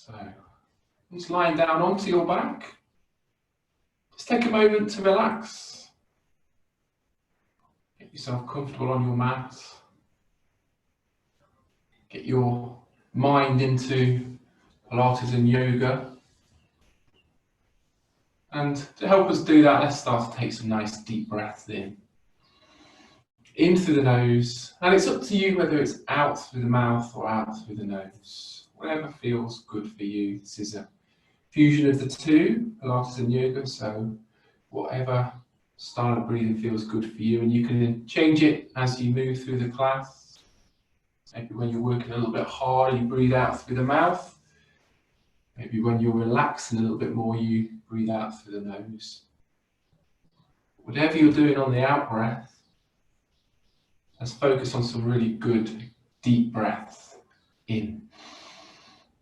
So, just lying down onto your back. Just take a moment to relax. Get yourself comfortable on your mat. Get your mind into Pilates and yoga. And to help us do that, let's start to take some nice deep breaths in through the nose. And it's up to you whether it's out through the mouth or out through the nose. Whatever feels good for you. This is a fusion of the two, Pilates and yoga, so whatever style of breathing feels good for you, and you can change it as you move through the class. Maybe when you're working a little bit harder, you breathe out through the mouth. Maybe when you're relaxing a little bit more, you breathe out through the nose. Whatever you're doing on the out breath, let's focus on some really good deep breaths in.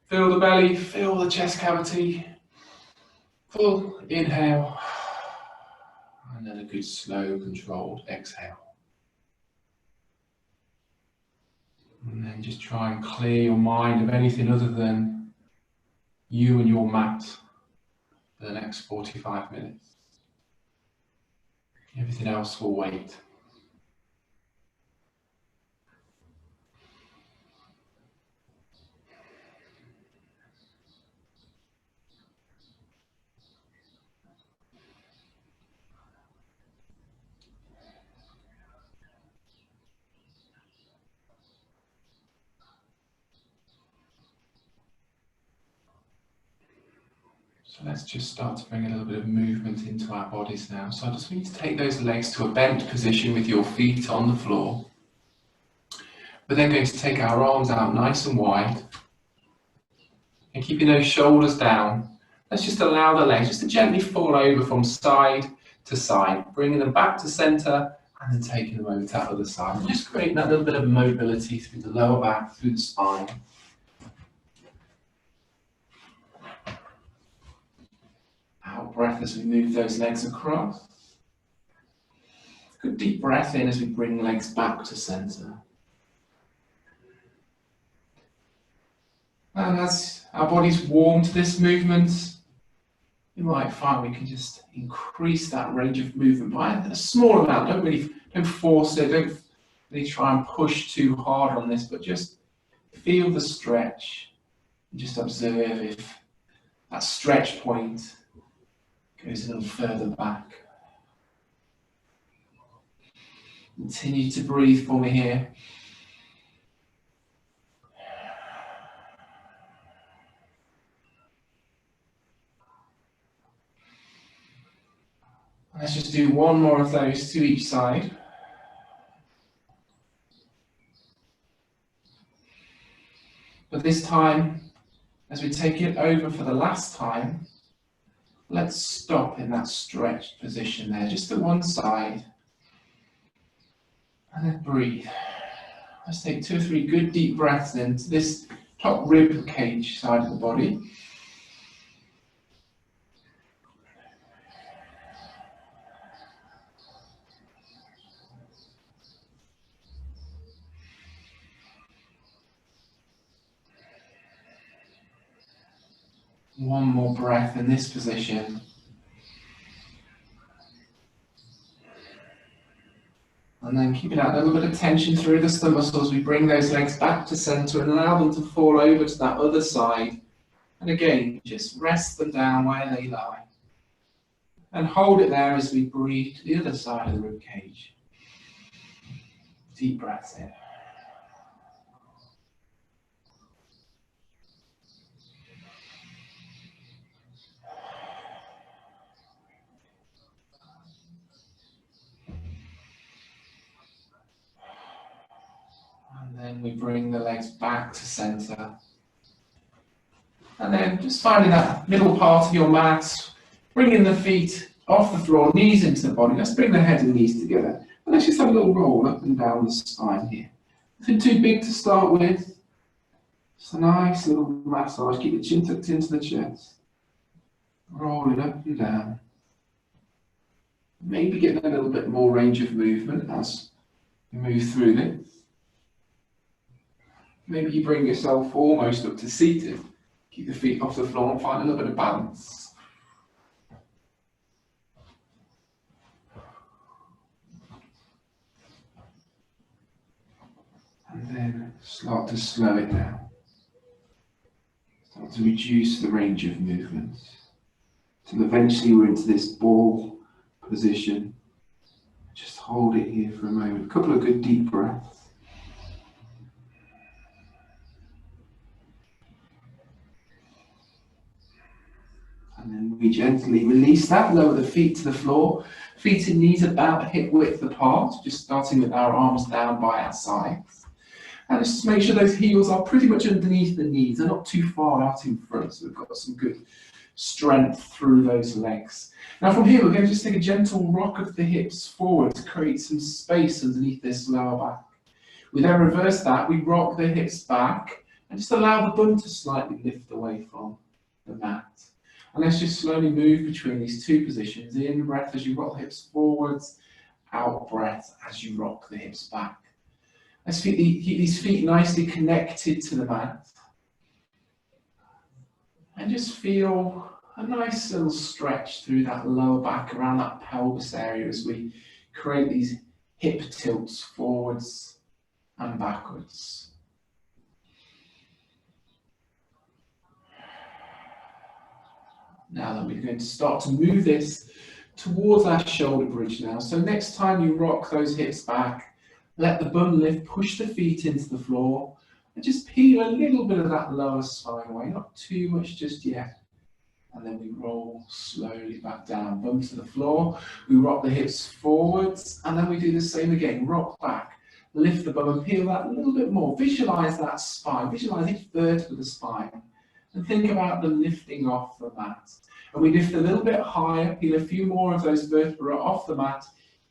Fill the belly, fill the chest cavity. Full inhale. And then a good slow controlled exhale. And then just try and clear your mind of anything other than you and your mat for the next 45 minutes. Everything else will wait. So let's just start to bring a little bit of movement into our bodies now. So I just want you to take those legs to a bent position with your feet on the floor. We're then going to take our arms out nice and wide. And keeping those shoulders down, let's just allow the legs just to gently fall over from side to side, bringing them back to center and then taking them over to that other side. And just creating that little bit of mobility through the lower back, through the spine. Out breath as we move those legs across. Good deep breath in as we bring legs back to center. And as our body's warm to this movement, you might find we can just increase that range of movement by a small amount. Don't force it, don't really try and push too hard on this, but just feel the stretch and just observe if that stretch point goes a little further back. Continue to breathe for me here. Let's just do one more of those to each side. But this time, as we take it over for the last time, let's stop in that stretched position there, just to one side. And then breathe. Let's take 2 or 3 good deep breaths into this top rib cage side of the body. One more breath in this position. And then keeping that little bit of tension through the stomach muscles, we bring those legs back to center and allow them to fall over to that other side. And again, just rest them down where they lie. And hold it there as we breathe to the other side of the rib cage. Deep breaths in. And then we bring the legs back to center. And then just finding that middle part of your mat, bringing the feet off the floor, knees into the body. Let's bring the head and knees together. And let's just have a little roll up and down the spine here. Nothing too big to start with. Just a nice little massage. Keep the chin tucked into the chest. Rolling up and down. Maybe getting a little bit more range of movement as you move through this. Maybe you bring yourself almost up to seated. Keep the feet off the floor and find a little bit of balance. And then start to slow it down. Start to reduce the range of movements. Till eventually we're into this ball position. Just hold it here for a moment. A couple of good deep breaths. And then we gently release that, lower the feet to the floor. Feet and knees about hip width apart, just starting with our arms down by our sides. And just make sure those heels are pretty much underneath the knees. They're not too far out in front, so we've got some good strength through those legs. Now from here, we're going to just take a gentle rock of the hips forward to create some space underneath this lower back. We then reverse that, we rock the hips back, and just allow the bum to slightly lift away from the mat. And let's just slowly move between these two positions. In breath as you rock the hips forwards, out breath as you rock the hips back. Let's keep these feet nicely connected to the mat. And just feel a nice little stretch through that lower back, around that pelvis area as we create these hip tilts forwards and backwards. Now then, we're going to start to move this towards our shoulder bridge now. So next time you rock those hips back, let the bum lift, push the feet into the floor, and just peel a little bit of that lower spine away, not too much just yet. And then we roll slowly back down, bum to the floor. We rock the hips forwards, and then we do the same again. Rock back, lift the bum and peel that a little bit more. Visualize that spine, visualize each vertebra of the spine. And think about the lifting off the mat. And we lift a little bit higher, peel a few more of those vertebrae off the mat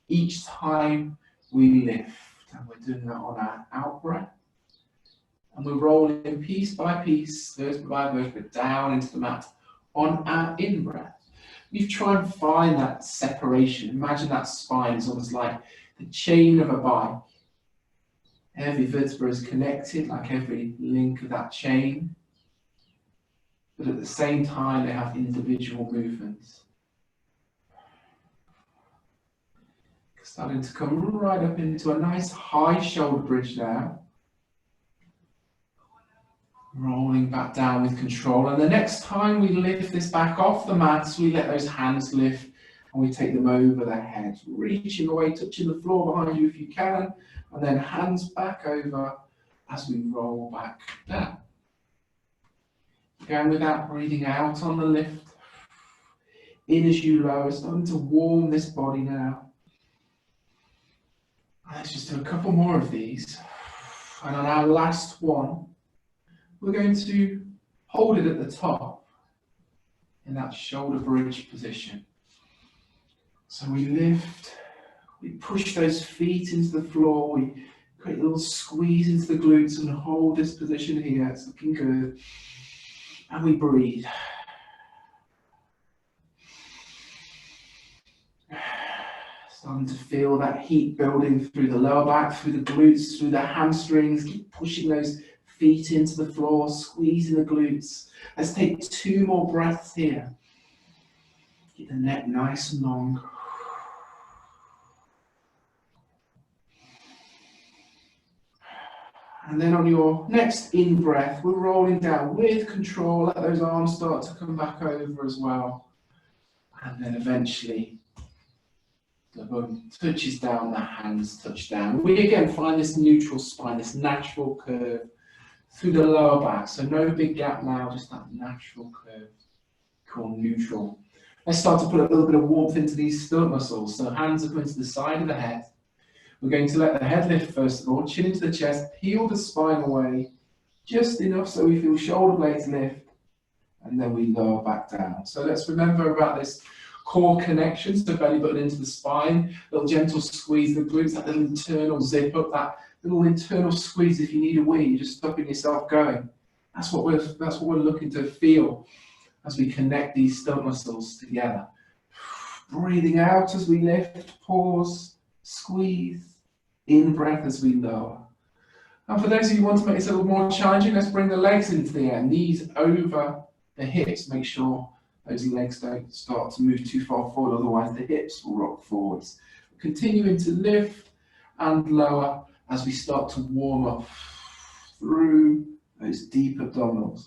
each time we lift. And we're doing that on our out breath. And we're rolling piece by piece, vertebra by vertebra, down into the mat on our in breath. You try and find that separation. Imagine that spine is almost like the chain of a bike. Every vertebra is connected, like every link of that chain. But at the same time, they have individual movements. Starting to come right up into a nice high shoulder bridge now. Rolling back down with control. And the next time we lift this back off the mat, we let those hands lift and we take them over the head. Reaching away, touching the floor behind you if you can. And then hands back over as we roll back down. Going with that, breathing out on the lift. In as you lower, starting to warm this body now. Let's just do a couple more of these. And on our last one, we're going to hold it at the top in that shoulder bridge position. So we lift, we push those feet into the floor, we create a little squeeze into the glutes and hold this position here. It's looking good. And we breathe. Starting to feel that heat building through the lower back, through the glutes, through the hamstrings. Keep pushing those feet into the floor, squeezing the glutes. Let's take 2 more breaths here. Keep the neck nice and long. And then on your next in breath, we're rolling down with control. Let those arms start to come back over as well. And then eventually, the bum touches down, the hands touch down. We again find this neutral spine, this natural curve through the lower back. So no big gap now, just that natural curve called neutral. Let's start to put a little bit of warmth into these stomach muscles. So hands are coming to the side of the head. We're going to let the head lift first of all, chin into the chest, peel the spine away, just enough so we feel shoulder blades lift, and then we lower back down. So let's remember about this core connection, so belly button into the spine, little gentle squeeze the glutes, that little internal zip up, that little internal squeeze. If you need a wee, you're just stopping yourself going. That's what we're looking to feel as we connect these stomach muscles together. Breathing out as we lift, pause, squeeze, in breath as we lower. And for those of you who want to make this a little more challenging, let's bring the legs into the air, knees over the hips. Make sure those legs don't start to move too far forward, otherwise the hips will rock forwards. Continuing to lift and lower as we start to warm up through those deep abdominals.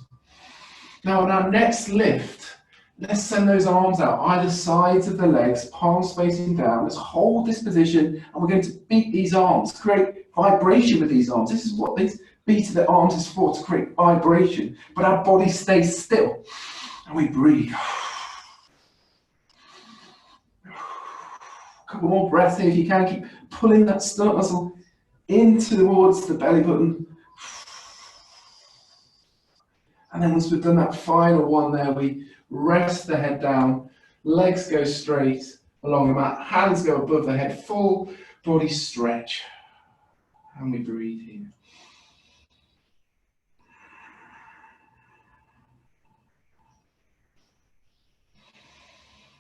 Now on our next lift, let's send those arms out, either sides of the legs, palms facing down. Let's hold this position and we're going to beat these arms, create vibration with these arms. This is what this beat of the arms is for, to create vibration. But our body stays still and we breathe. A couple more breaths here if you can. Keep pulling that stomach muscle in towards the belly button. And then once we've done that final one there, we rest the head down, legs go straight along the mat, hands go above the head, full body stretch. And we breathe here.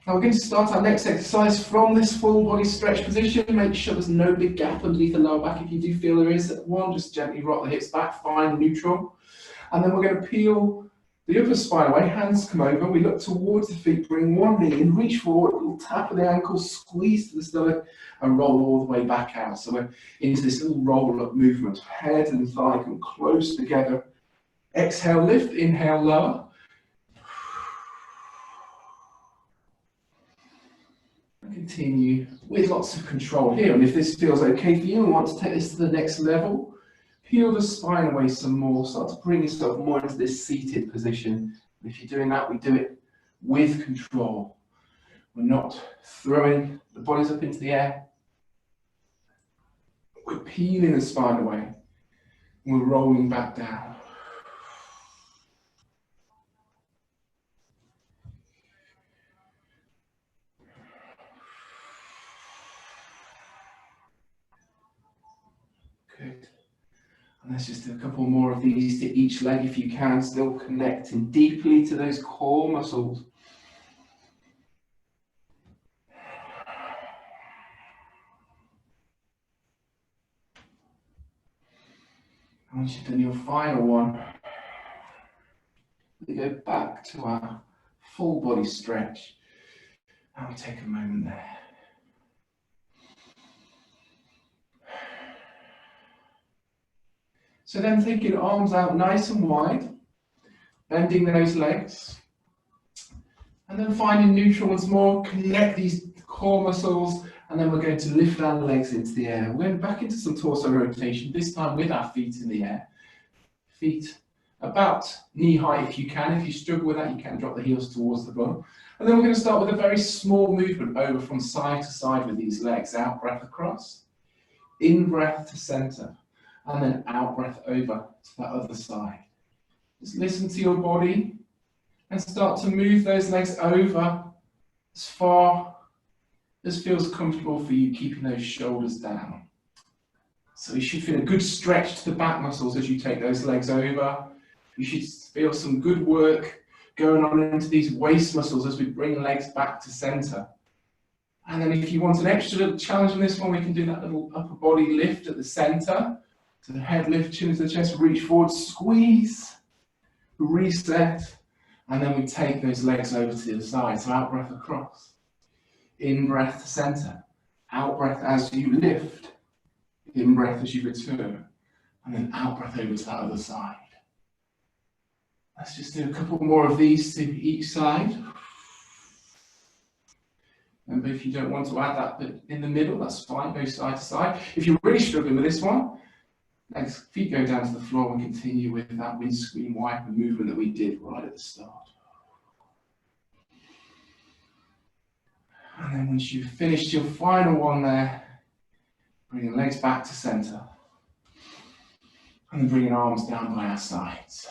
Now we're going to start our next exercise from this full body stretch position. Make sure there's no big gap underneath the lower back. If you do feel there is one, just gently rock the hips back, find neutral. And then we're going to peel the upper spine away, hands come over, we look towards the feet, bring one knee in, reach forward, a little tap of the ankle, squeeze to the stomach and roll all the way back out. So we're into this little roll up movement, head and thigh come close together. Exhale, lift, inhale, lower. Continue with lots of control here, and if this feels okay for you and want to take this to the next level, peel the spine away some more, start to bring yourself more into this seated position. And if you're doing that, we do it with control. We're not throwing the bodies up into the air. We're peeling the spine away. And we're rolling back down. Good. And let's just do a couple more of these to each leg if you can, still connecting deeply to those core muscles. And once you've done your final one, we go back to our full body stretch. And we'll take a moment there. So then taking arms out nice and wide, bending those legs, and then finding neutral once more, connect these core muscles, and then we're going to lift our legs into the air. We're going back into some torso rotation, this time with our feet in the air. Feet about knee height if you can. If you struggle with that, you can drop the heels towards the bum. And then we're going to start with a very small movement over from side to side with these legs. Out breath across, in breath to center. And then out breath over to that other side. Just listen to your body and start to move those legs over as far as feels comfortable for you, keeping those shoulders down. So you should feel a good stretch to the back muscles as you take those legs over. You should feel some good work going on into these waist muscles as we bring legs back to center. And then if you want an extra little challenge on this one, we can do that little upper body lift at the center. So the head lift, chin to the chest, reach forward, squeeze, reset, and then we take those legs over to the other side. So out breath across, in breath to center, out breath as you lift, in breath as you return, and then out breath over to that other side. Let's just do a couple more of these to each side. And if you don't want to add that bit in the middle, that's fine, go side to side. If you're really struggling with this one, legs, feet go down to the floor and continue with that windscreen wiper movement that we did right at the start. And then once you've finished your final one there, bring your legs back to center. And then bring your arms down by our sides.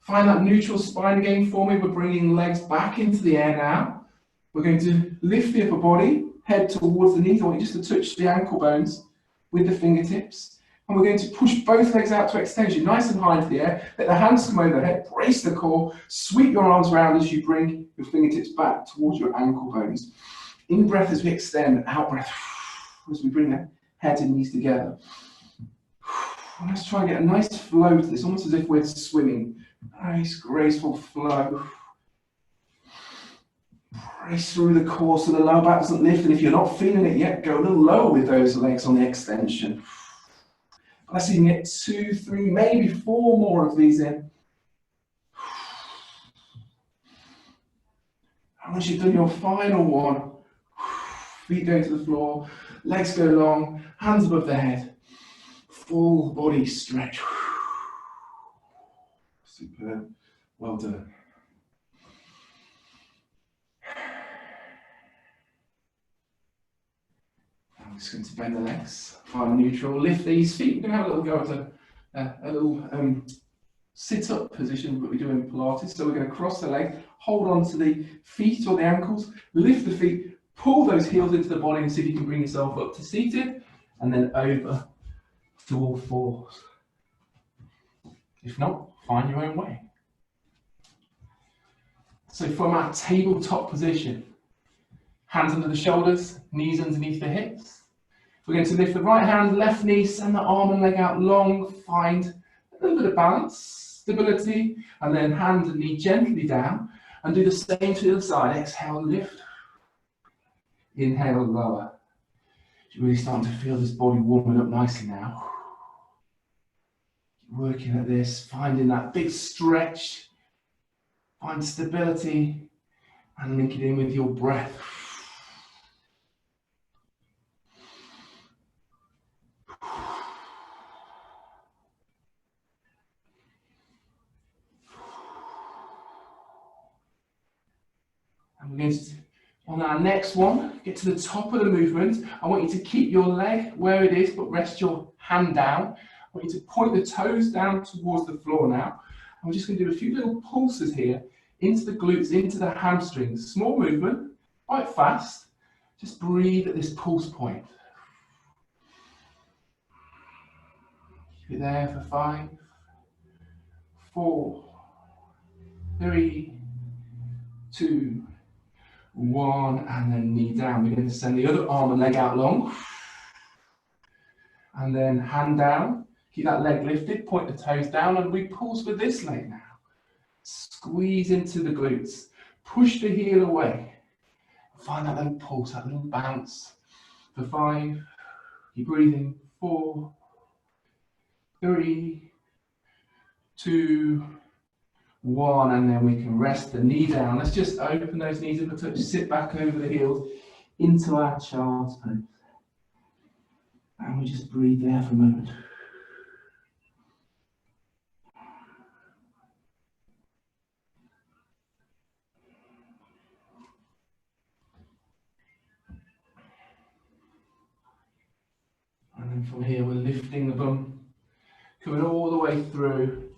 Find that neutral spine again for me. We're bringing legs back into the air now. We're going to lift the upper body, head towards the knees. I want you just to touch the ankle bones with the fingertips. And we're going to push both legs out to extension, nice and high into the air. Let the hands come overhead, brace the core, sweep your arms around as you bring your fingertips back towards your ankle bones. In breath as we extend, out breath as we bring the head and knees together. Let's try and get a nice flow to this, almost as if we're swimming. Nice, graceful flow. Brace through the core so the lower back doesn't lift, and if you're not feeling it yet, go a little lower with those legs on the extension. Let's see, you can get 2, 3, maybe 4 more of these in. And once you've done your final one, feet go to the floor, legs go long, hands above the head, full body stretch. Superb, well done. I'm just going to bend the legs, find neutral, lift these feet. We're going to have a little go at a little sit-up position that we do in Pilates. So we're going to cross the legs, hold on to the feet or the ankles, lift the feet, pull those heels into the body and see if you can bring yourself up to seated, and then over to all fours. If not, find your own way. So from our tabletop position, hands under the shoulders, knees underneath the hips. We're going to lift the right hand, left knee, send the arm and leg out long, find a little bit of balance, stability, and then hand and knee gently down, and do the same to the other side. Exhale, lift. Inhale, lower. You're really starting to feel this body warming up nicely now. Keep working at this, finding that big stretch, find stability, and link it in with your breath. And we're going to, on our next one, get to the top of the movement. I want you to keep your leg where it is, but rest your hand down. I want you to point the toes down towards the floor now. And we're just going to do a few little pulses here into the glutes, into the hamstrings. Small movement, quite fast. Just breathe at this pulse point. Keep it there for 5, 4, 3, 2, 1, and then knee down. We're going to send the other arm and leg out long. And then hand down. Keep that leg lifted, point the toes down, and we pulse with this leg now. Squeeze into the glutes. Push the heel away. Find that little pulse, that little bounce. For 5, keep breathing. 4, 3, 2, 1, and then we can rest the knee down. Let's just open those knees up a touch, sit back over the heels into our child's pose. And we just breathe there for a moment. And then from here, we're lifting the bum, coming all the way through.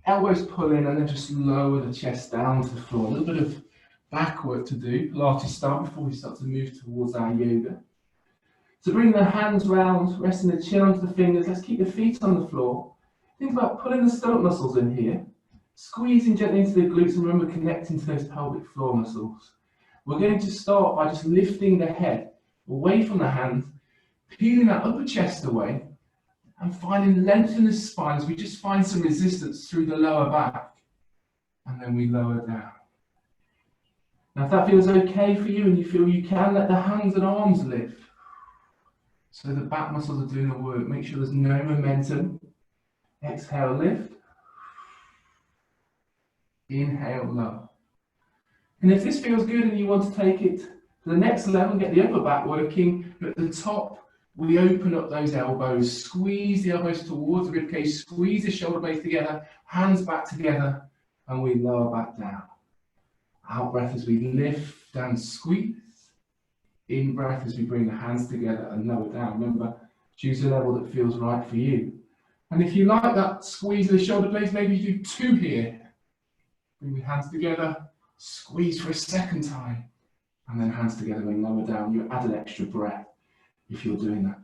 Elbows pull in and then just lower the chest down to the floor. A little bit of back work to do, Pilates style, before we start to move towards our yoga. So bring the hands round, resting the chin onto the fingers. Let's keep the feet on the floor. Think about pulling the stomach muscles in here, squeezing gently into the glutes, and remember connecting to those pelvic floor muscles. We're going to start by just lifting the head away from the hands, peeling that upper chest away, and finding length in the spine as we just find some resistance through the lower back. And then we lower down. Now if that feels okay for you and you feel you can, let the hands and arms lift. So the back muscles are doing the work. Make sure there's no momentum. Exhale, lift. Inhale, lower. And if this feels good and you want to take it to the next level, get the upper back working, at the top, we open up those elbows, squeeze the elbows towards the ribcage, squeeze the shoulder blades together, hands back together, and we lower back down. Out breath as we lift and squeeze. In breath as we bring the hands together and lower down. Remember, choose a level that feels right for you. And if you like that squeeze of the shoulder blades, maybe you do 2 here. Bring the hands together, squeeze for a second time, and then hands together and lower down. You add an extra breath if you're doing that.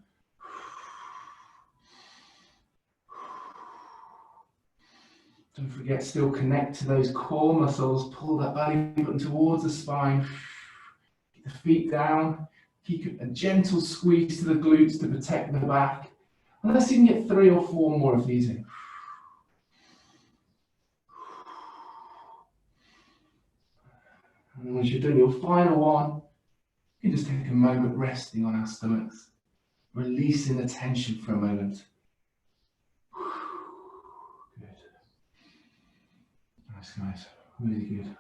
Don't forget, still connect to those core muscles. Pull that belly button towards the spine. Keep the feet down. Keep a gentle squeeze to the glutes to protect the back. And let's see if you can get 3 or 4 more of these in. And once you've done your final one, you can just take a moment resting on our stomachs, releasing the tension for a moment. Good. Nice, guys. Really good.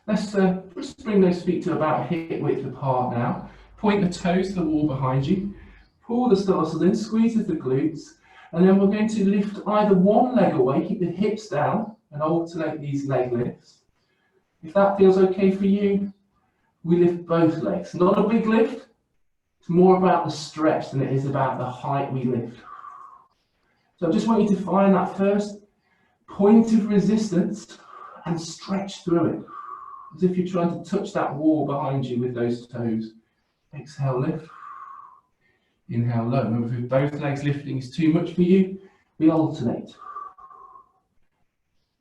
Let's just bring those feet to about hip width apart now. Point the toes to the wall behind you. Pull the stars in, squeeze the glutes, and then we're going to lift either one leg away, keep the hips down, and alternate these leg lifts. If that feels okay for you, we lift both legs. Not a big lift, it's more about the stretch than it is about the height we lift. So I just want you to find that first point of resistance and stretch through it, as if you're trying to touch that wall behind you with those toes. Exhale, lift. Inhale, low. Remember, if both legs lifting is too much for you, we alternate.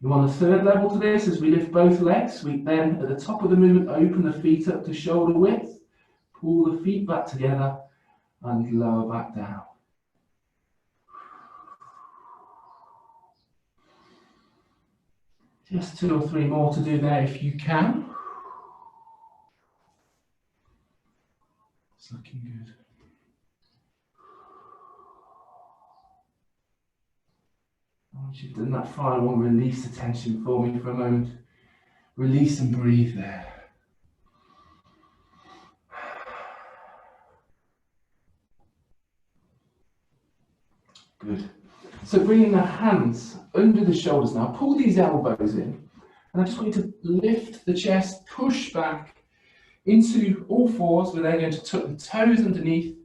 You want a third level to this as we lift both legs. We then, at the top of the movement, open the feet up to shoulder width, pull the feet back together, and lower back down. Just 2 or 3 more to do there if you can. It's looking good. Once you've done that final one, release the tension for me for a moment. Release and breathe there. Good. So bringing the hands under the shoulders now, pull these elbows in, and I just want you to lift the chest, push back into all fours. We're then going to tuck the toes underneath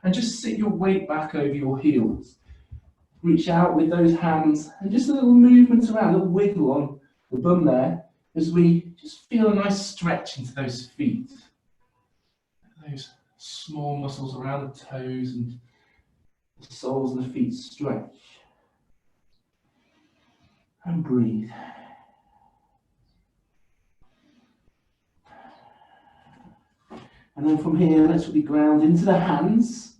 and just sit your weight back over your heels. Reach out with those hands and just a little movement around, a little wiggle on the bum there as we just feel a nice stretch into those feet. Those small muscles around the toes and the soles of the feet stretch. And breathe. And then from here, let's really ground into the hands,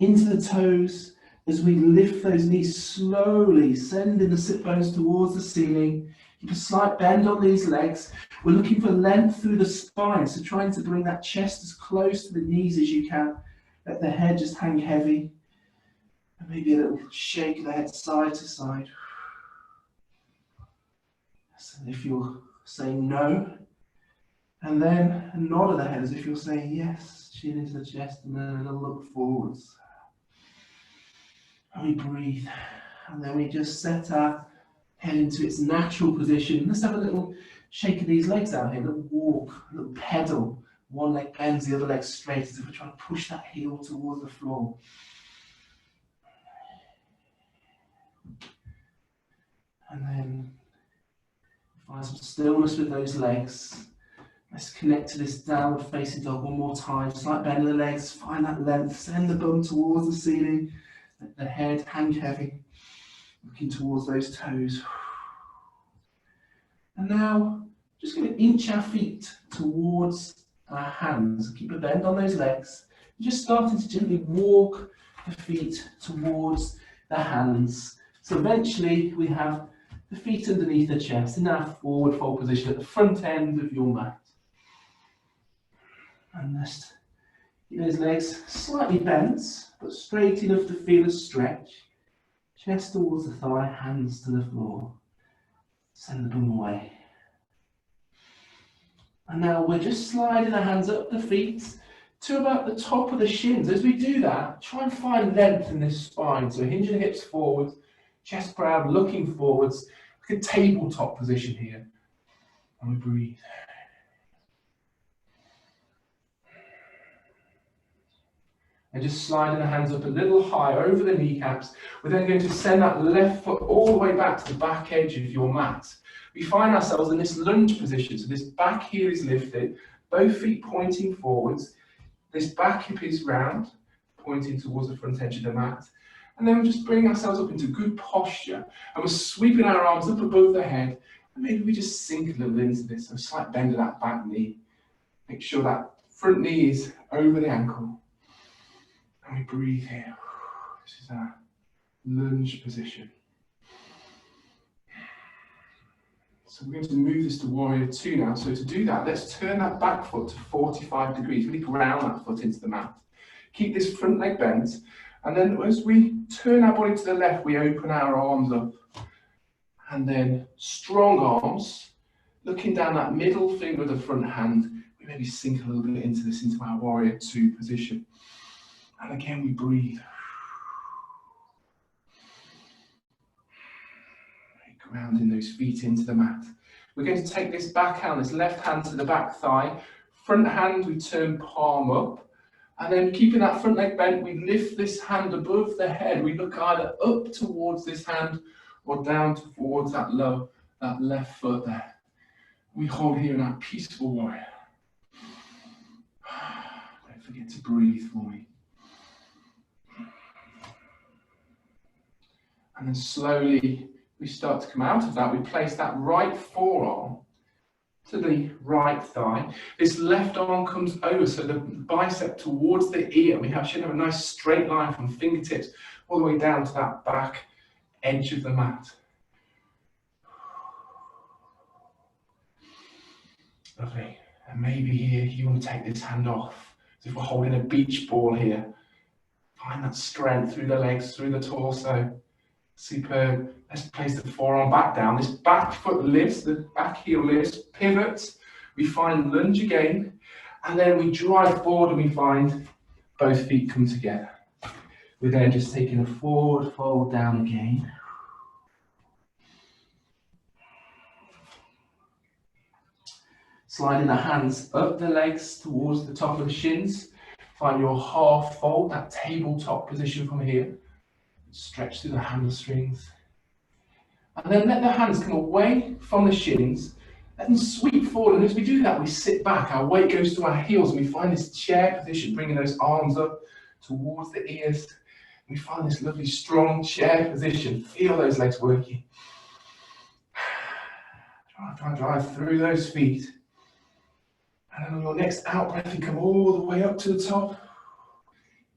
into the toes, as we lift those knees slowly, sending the sit bones towards the ceiling. Keep a slight bend on these legs. We're looking for length through the spine, so trying to bring that chest as close to the knees as you can. Let the head just hang heavy. And maybe a little shake of the head side to side. So if you're saying no, and then a nod of the head as if you're saying yes, chin into the chest, and then a little look forwards. And we breathe, and then we just set our head into its natural position. Let's have a little shake of these legs out here, a little walk, a little pedal. One leg bends, the other leg straight, as if we're trying to push that heel towards the floor. And then find some stillness with those legs. Let's connect to this downward facing dog one more time. Slight bend of the legs, find that length, send the bum towards the ceiling. Let the head hang heavy, looking towards those toes. And now, just going to inch our feet towards our hands. Keep a bend on those legs. Just starting to gently walk the feet towards the hands. So eventually we have the feet underneath the chest in our forward fold position at the front end of your mat. And just keep those legs slightly bent, but straight enough to feel a stretch. Chest towards the thigh, hands to the floor. Send the bum away. And now we're just sliding our hands up the feet to about the top of the shins. As we do that, try and find length in this spine. So hinge the hips forward, chest proud, looking forwards, like a tabletop position here. And we breathe. And just sliding the hands up a little higher over the kneecaps. We're then going to send that left foot all the way back to the back edge of your mat. We find ourselves in this lunge position. So this back heel is lifted, both feet pointing forwards. This back hip is round, pointing towards the front edge of the mat. And then we just bring ourselves up into good posture. And we're sweeping our arms up above the head. And maybe we just sink a little into this. So a slight bend of that back knee. Make sure that Front knee is over the ankle. And we breathe here. This is our lunge position. So we're going to move this to warrior two now. So to do that, let's turn that back foot to 45 degrees. Really ground that foot into the mat. Keep this front leg bent. And then as we turn our body to the left, we open our arms up. And then strong arms, looking down that middle finger of the front hand, we maybe sink a little bit into this, into our warrior two position. And again, we breathe. Grounding those feet into the mat. We're going to take this back hand, this left hand to the back thigh. Front hand, we turn palm up. And then keeping that front leg bent, we lift this hand above the head. We look either up towards this hand or down towards that left foot there. We hold here in our peaceful warrior. Don't forget to breathe for me. And then slowly we start to come out of that. We place that right forearm to the right thigh. This left arm comes over, so the bicep towards the ear. We should have a nice straight line from fingertips all the way down to that back edge of the mat. Lovely. And maybe here you want to take this hand off. As if we're holding a beach ball here. Find that strength through the legs, through the torso. Superb. Let's place the forearm back down. This back foot lifts, the back heel lifts, pivots. We find lunge again. And then we drive forward and we find both feet come together. We're then just taking a forward fold down again. Sliding the hands up the legs towards the top of the shins. Find your half fold, that tabletop position from here. Stretch through the hamstrings. And then let the hands come away from the shins. Let them sweep forward. And as we do that, we sit back. Our weight goes to our heels. And we find this chair position, bringing those arms up towards the ears. We find this lovely strong chair position. Feel those legs working. Drive through those feet. And then on your next out breath, you come all the way up to the top.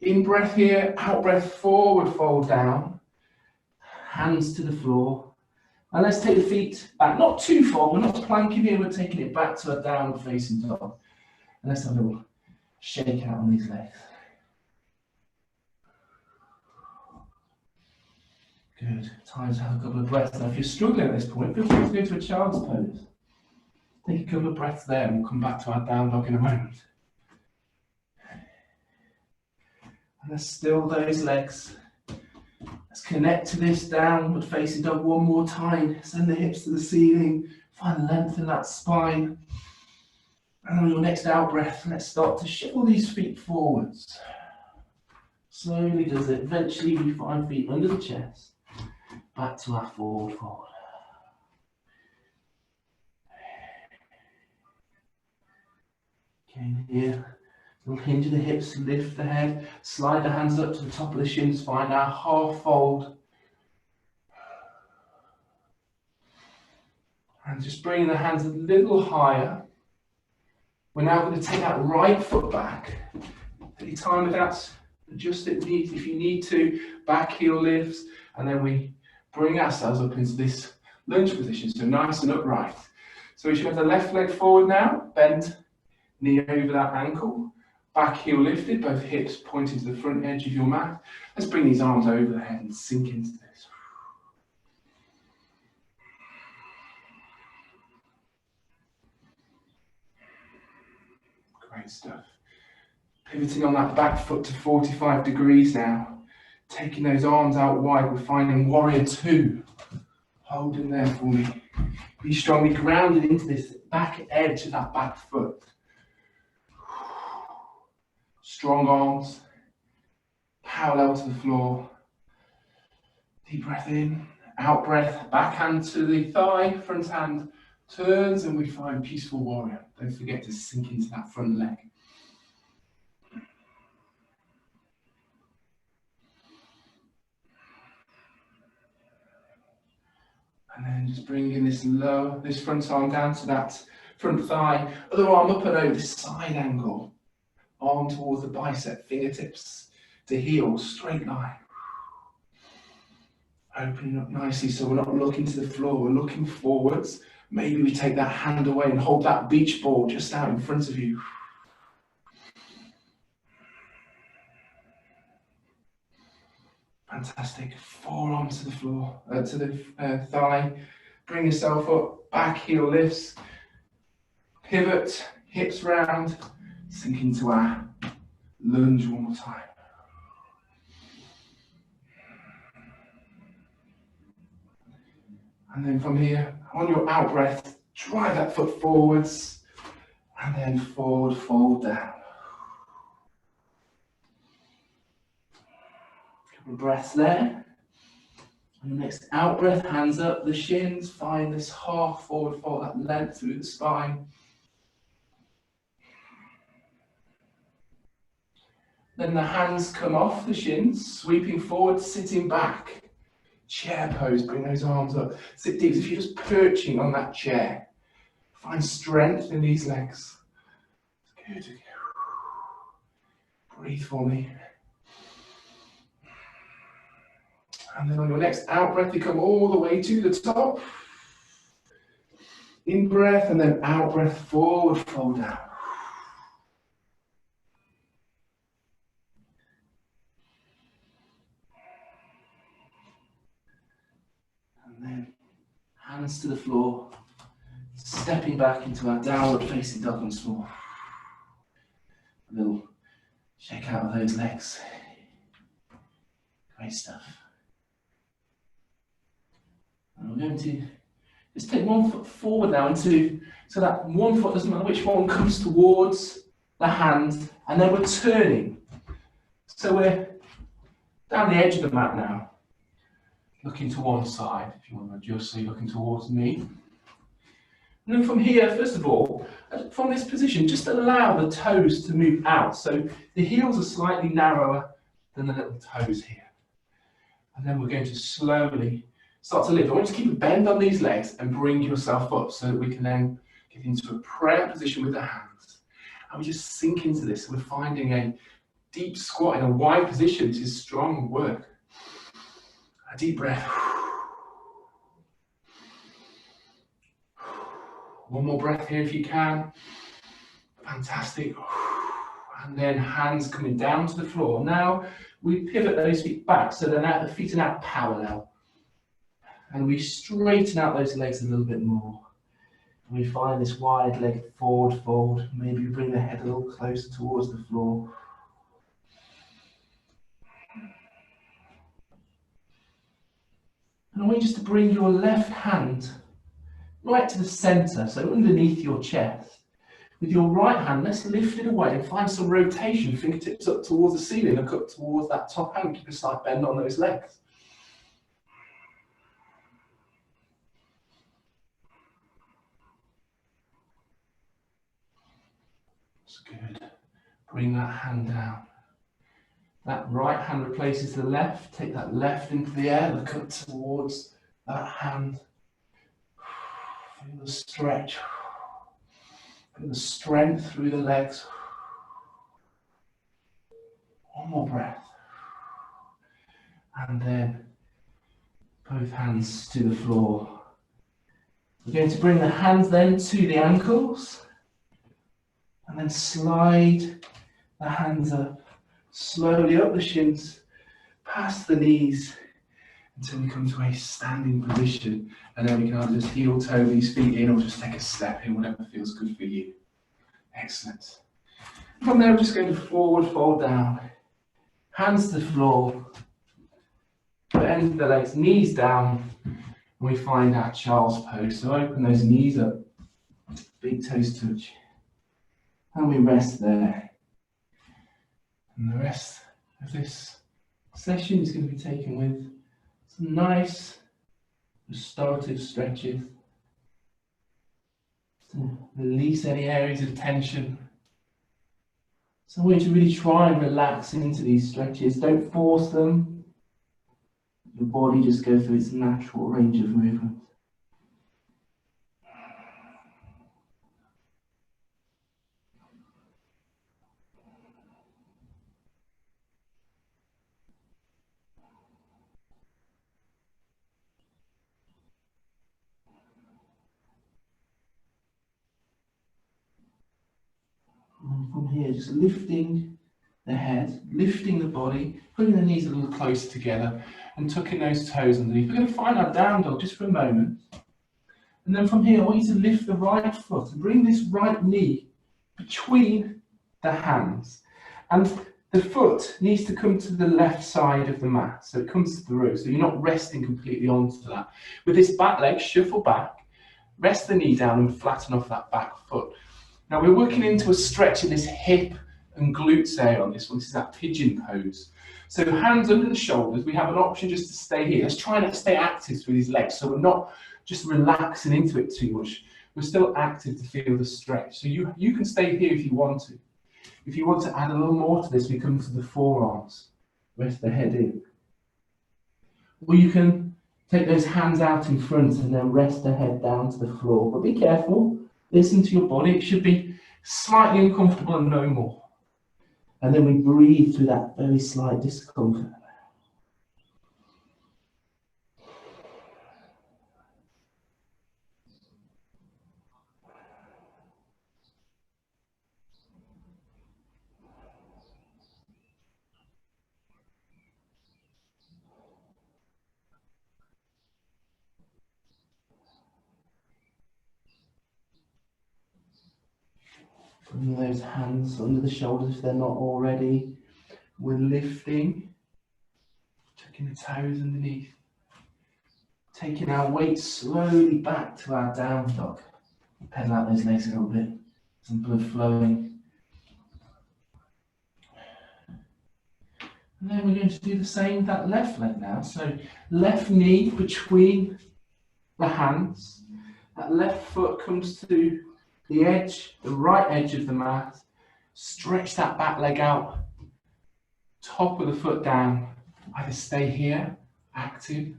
In breath here, out breath, forward fold down. Hands to the floor. And let's take the feet back, not too far, we're not planking here, we're taking it back to a downward facing dog. And let's have a little shake out on these legs. Good, time to have a couple of breaths. Now if you're struggling at this point, feel free to go to a child's pose. Take a couple of breaths there and we'll come back to our down dog in a moment. And let's still those legs. Let's connect to this downward facing dog one more time. Send the hips to the ceiling. Find length in that spine. And on your next out breath, let's start to shuffle these feet forwards. Slowly does it. Eventually we find feet under the chest. Back to our forward fold. Okay, here. Little hinge of the hips, lift the head, slide the hands up to the top of the shins, find our half fold. And just bringing the hands a little higher. We're now going to take that right foot back. Take your time with that, adjust it if you need to, back heel lifts, and then we bring ourselves up into this lunge position, so nice and upright. So we should have the left leg forward now, bend, knee over that ankle. Back heel lifted, both hips pointing to the front edge of your mat. Let's bring these arms over the head and sink into this. Great stuff. Pivoting on that back foot to 45 degrees now. Taking those arms out wide, we're finding warrior two. Hold in there for me. Be strongly grounded into this back edge of that back foot. Strong arms, parallel to the floor. Deep breath in, out breath, back hand to the thigh, front hand turns, and we find peaceful warrior. Don't forget to sink into that front leg. And then just bringing this front arm down to that front thigh, other arm up and over, this side angle. Arm towards the bicep, fingertips to heel, straight line. Opening up nicely so we're not looking to the floor, we're looking forwards. Maybe we take that hand away and hold that beach ball just out in front of you. Fantastic. Forearm to the floor, to the thigh. Bring yourself up, back heel lifts. Pivot, hips round. Sink into our lunge one more time. And then from here, on your out breath, drive that foot forwards. And then forward, fold down. Couple of breaths there. And the next out breath, hands up, the shins, find this half forward fold, that length through the spine. Then the hands come off the shins, sweeping forward, sitting back. Chair pose, bring those arms up. Sit deep as if you're just perching on that chair. Find strength in these legs. Good. Breathe for me. And then on your next out breath, you come all the way to the top. In breath, and then out breath, forward, fold down. And then hands to the floor, stepping back into our downward facing dog on floor. A little check out of those legs. Great stuff. And we're going to just take 1 foot forward now so that 1 foot, doesn't matter which one, comes towards the hand, and then we're turning. So we're down the edge of the mat now, looking to one side, if you want to adjust, so you're looking towards me. And then from here, first of all, from this position, just allow the toes to move out. So the heels are slightly narrower than the little toes here. And then we're going to slowly start to lift. I want you to keep a bend on these legs and bring yourself up so that we can then get into a prayer position with the hands. And we just sink into this. We're finding a deep squat in a wide position. This is strong work. A deep breath. One more breath here if you can. Fantastic. And then hands coming down to the floor. Now we pivot those feet back so they're now, the feet are now parallel. And we straighten out those legs a little bit more. And we find this wide leg forward fold. Maybe we bring the head a little closer towards the floor. And I want you just to bring your left hand right to the center, so underneath your chest. With your right hand, let's lift it away and find some rotation, fingertips up towards the ceiling, look up towards that top hand, keep a slight bend on those legs. That's good. Bring that hand down. That right hand replaces the left, take that left into the air, look up towards that hand. Feel the stretch. Feel the strength through the legs. One more breath. And then both hands to the floor. We're going to bring the hands then to the ankles. And then slide the hands up. Slowly up the shins, past the knees, until we come to a standing position. And then we can either just heel toe these feet in or just take a step in, whatever feels good for you. Excellent. From there, we're just going to forward fold down. Hands to the floor. Bend the legs, knees down. And we find our child's pose. So open those knees up. Big toes touch. And we rest there. And the rest of this session is going to be taken with some nice restorative stretches to release any areas of tension. So I want you to really try and relax into these stretches. Don't force them. Your body just goes through its natural range of movement. from here, just lifting the head, lifting the body, putting the knees a little closer together and tucking those toes underneath. We're going to find our down dog just for a moment. And then from here, I want you to lift the right foot and bring this right knee between the hands. And the foot needs to come to the left side of the mat, so it comes through, so you're not resting completely onto that. With this back leg, shuffle back, rest the knee down and flatten off that back foot. Now we're working into a stretch in this hip and glutes area on this one. This is that pigeon pose. So hands under the shoulders, we have an option just to stay here. Let's try and stay active through these legs, so we're not just relaxing into it too much. We're still active to feel the stretch. So you can stay here if you want to. If you want to add a little more to this, we come to the forearms. Rest the head in. Or you can take those hands out in front and then rest the head down to the floor. But be careful, listen to your body. It should be slightly uncomfortable and no more. And then we breathe through that very slight discomfort. Bring those hands under the shoulders if they're not already. We're lifting, tucking the toes underneath. Taking our weight slowly back to our down dog. Pedal out those legs a little bit. Some blood flowing. And then we're going to do the same with that left leg now. So left knee between the hands. That left foot comes to the edge, the right edge of the mat. Stretch that back leg out. Top of the foot down. Either stay here, active.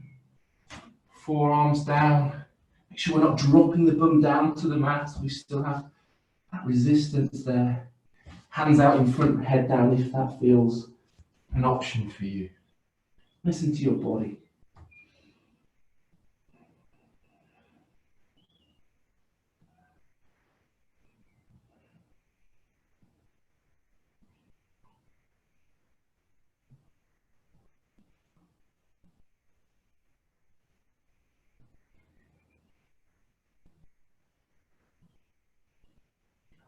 Forearms down. Make sure we're not dropping the bum down to the mat. We still have that resistance there. Hands out in front, head down if that feels an option for you. Listen to your body.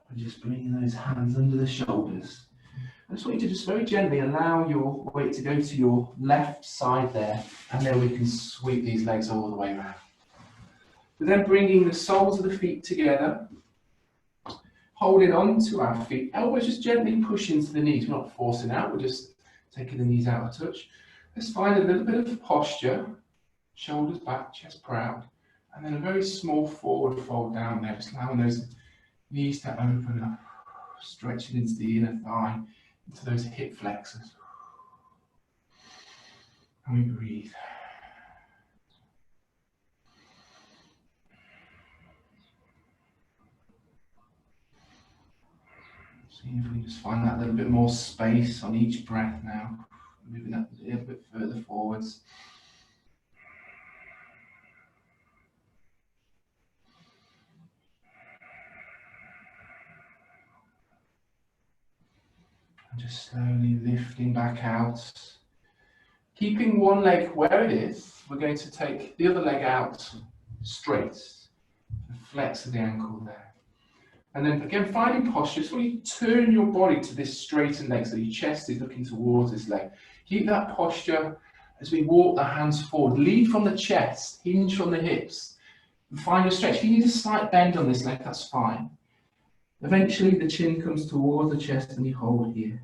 And just bringing those hands under the shoulders. I just want you to just very gently allow your weight to go to your left side there, and then we can sweep these legs all the way around. We're then bringing the soles of the feet together, holding on to our feet. Elbows just gently push into the knees. We're not forcing out, we're just taking the knees out of touch. Let's find a little bit of posture, shoulders back, chest proud, and then a very small forward fold down there, just allowing those knees to open up, stretching into the inner thigh, into those hip flexors. And we breathe. See if we can just find that little bit more space on each breath now, moving that a little bit further forwards. And just slowly lifting back out. Keeping one leg where it is, we're going to take the other leg out straight. The flex of the ankle there. And then again, finding posture, so you turn your body to this straightened leg, so your chest is looking towards this leg. Keep that posture as we walk the hands forward. Lead from the chest, hinge from the hips. And find your stretch. If you need a slight bend on this leg, that's fine. Eventually the chin comes towards the chest and you hold here.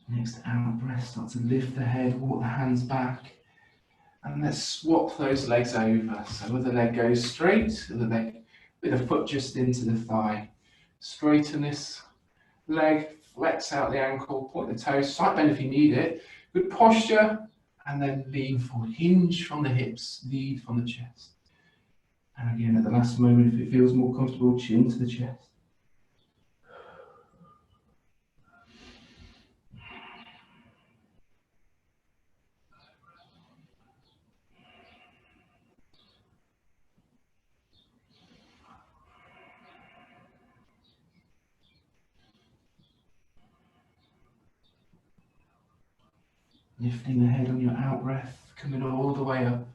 Next out breath, start to lift the head, walk the hands back. And let's swap those legs over. So other leg goes straight, other leg with a foot just into the thigh. Straighten this leg, flex out the ankle, point the toes, slight bend if you need it. Good posture, and then lean forward. Hinge from the hips, lead from the chest. And again, at the last moment, if it feels more comfortable, chin to the chest. Lifting the head on your out breath, coming all the way up.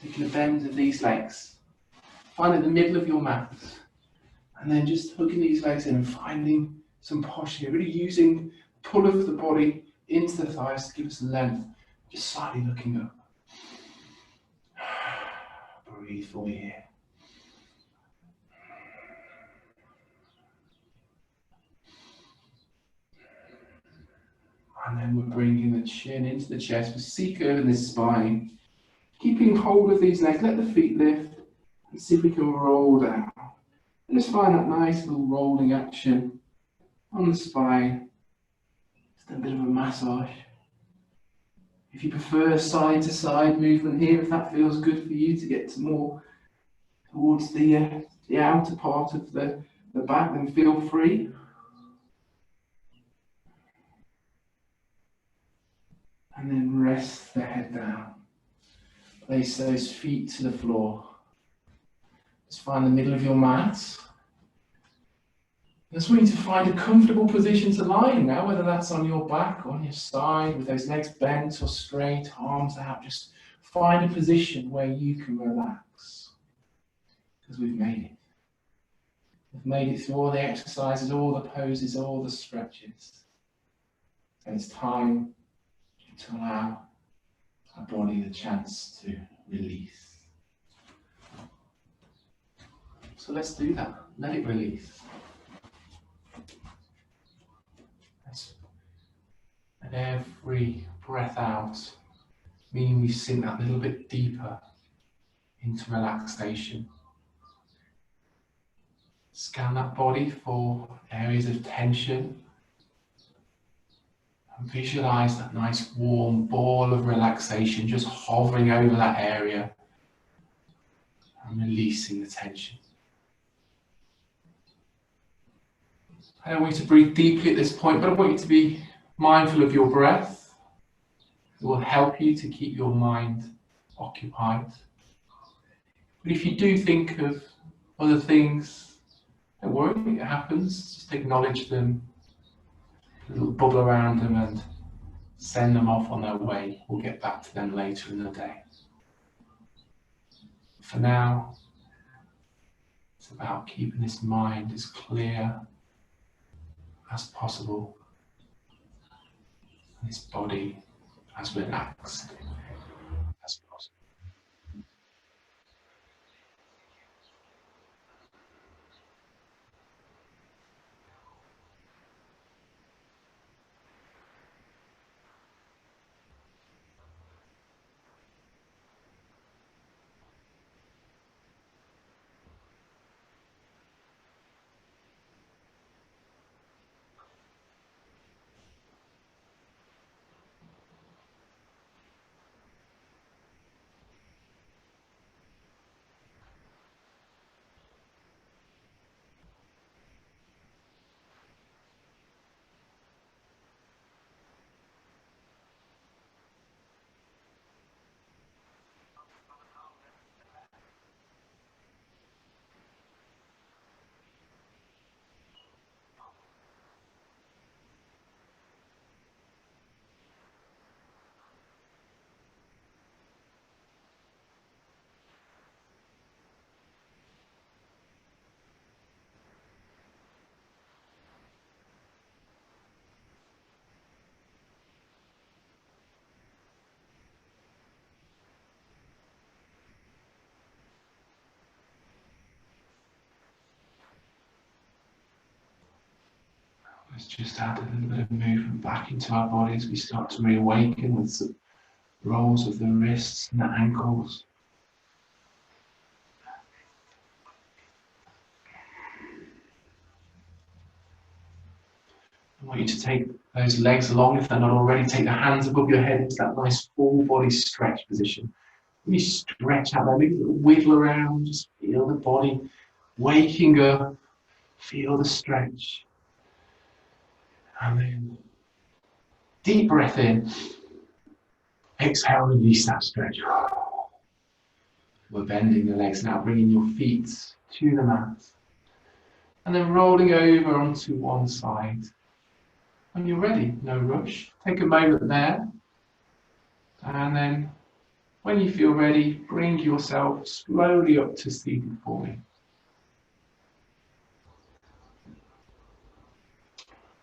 Taking a bend of these legs. Finding the middle of your mat. And then just hooking these legs in and finding some posture. Really using the pull of the body into the thighs to give us length. Just slightly looking up. Breathe for me here. And then we're bringing the chin into the chest. We see curve in this spine. Keeping hold of these legs, let the feet lift. And see if we can roll down. And just find that nice little rolling action on the spine. Just a bit of a massage. If you prefer side to side movement here, if that feels good for you to get to more towards the outer part of the back, then feel free. And then rest the head down. Place those feet to the floor. Just find the middle of your mat. Just want you to find a comfortable position to lie in now, whether that's on your back or on your side, with those legs bent or straight, arms out. Just find a position where you can relax. Because we've made it. We've made it through all the exercises, all the poses, all the stretches. And it's time to allow our body the chance to release. So let's do that. Let it release. And every breath out, meaning we sink that little bit deeper into relaxation. Scan that body for areas of tension. And visualize that nice warm ball of relaxation just hovering over that area and releasing the tension. I don't want you to breathe deeply at this point, but I want you to be mindful of your breath. It will help you to keep your mind occupied. But if you do think of other things, don't worry, it happens. Just acknowledge them, a little bubble around them, and send them off on their way. We'll get back to them later in the day. For now, it's about keeping this mind as clear as possible, and this body as relaxed as possible. Let's just add a little bit of movement back into our body as we start to reawaken with the rolls of the wrists and the ankles. I want you to take those legs along, if they're not already. Take the hands above your head into that nice full body stretch position. When you stretch out there, maybe a little wiggle around, just feel the body waking up, feel the stretch. And then deep breath in, exhale, release that stretch. We're bending the legs now, bringing your feet to the mat. And then rolling over onto one side. When you're ready, no rush. Take a moment there And then when you feel ready, bring yourself slowly up to seated form.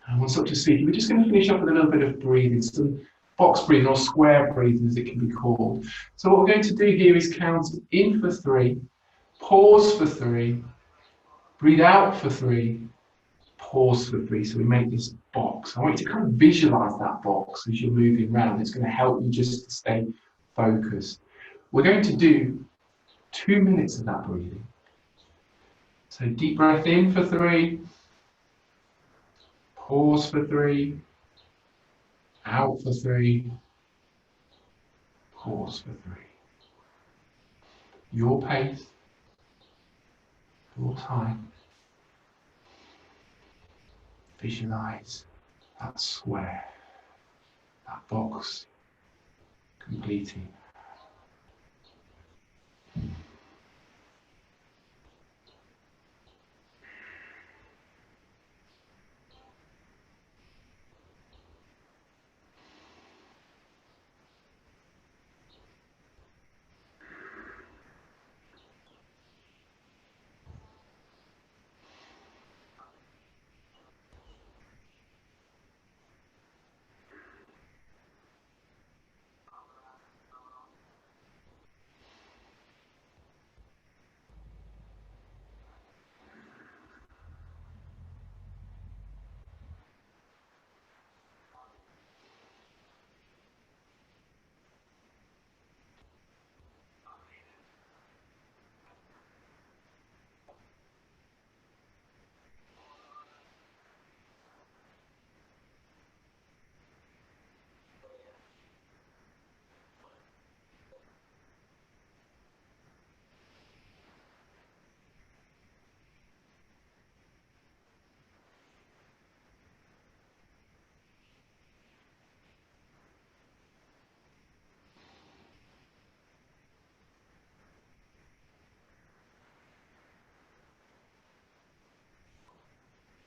And once up to seated, we're just going to finish up with a little bit of breathing, some box breathing or square breathing as it can be called. So what we're going to do here is count in for 3, pause for 3, breathe out for 3, pause for 3. So we make this box. I want you to kind of visualize that box as you're moving around. It's going to help you just to stay focused. We're going to do 2 minutes of that breathing. So deep breath in for 3, pause for 3, out for 3, pause for 3. Your pace, your time. Visualize that square, that box completing.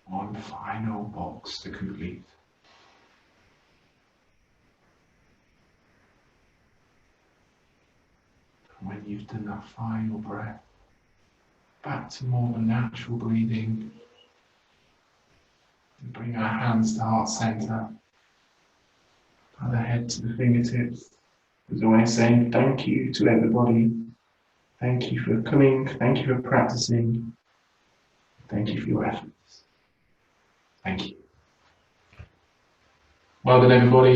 One final box to complete. When you've done that final breath, back to more of a natural breathing. And bring our hands to heart center. And the head to the fingertips. As always saying thank you to everybody. Thank you for coming. Thank you for practicing. Thank you for your efforts. Thank you. Well done, everybody.